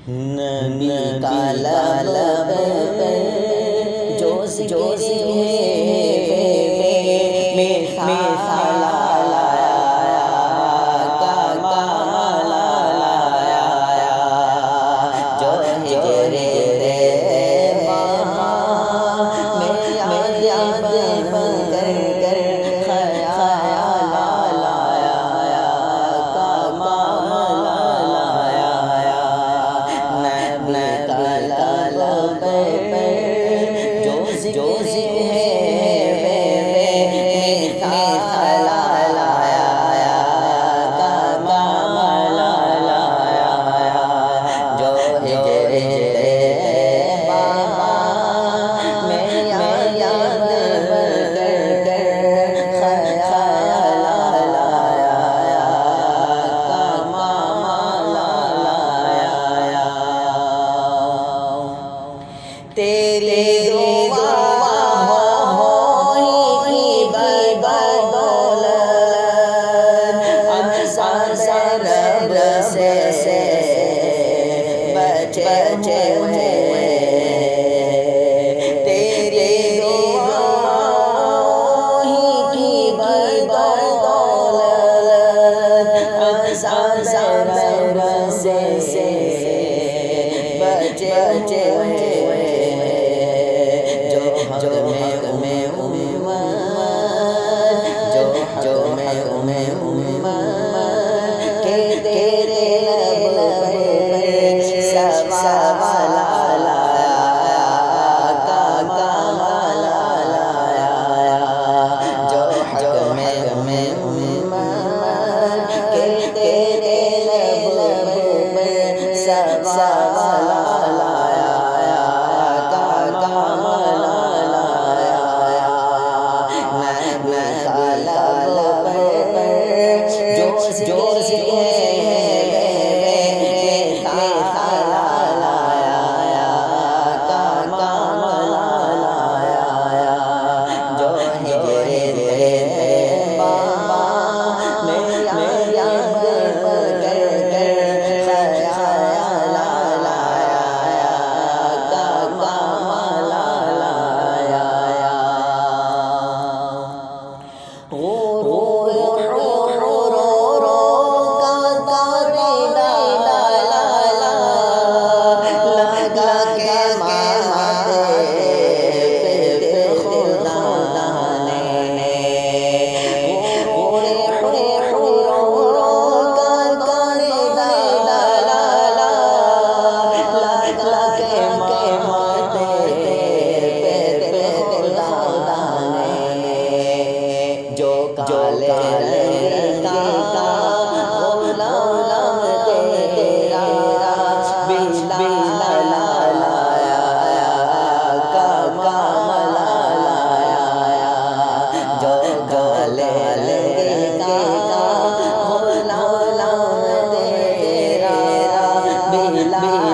نبی کا لب پر جو ذکر ہے مثال لایا کمال لایا جو ہجر میں یاد بن کر خیال لایا کمال لایا نبی کا لب پر جو ذکر ہے مثال لایا کمال لایا جو ہجر میں یاد بن کر خیال لایا کمال لایا تیرے دعا ہوئی بدولت رب سے بچے ہوئے تیرے دعا کی بدولت رب سے بچے ہوئے جو میں کہ تیرے لب پر سوال لایا کمال لایا جو میں کہ تیرے لب پر سوال لایا کمال لایا نبی کا لب پر جو ذکر ہے مثال لایا کمال لایا جو ہجر میں یاد بن کر خیال لایا کمال لایا کالے کا غلام تیرا بلال لایا کمال لایا جو کالے کا غلام تیرا بلال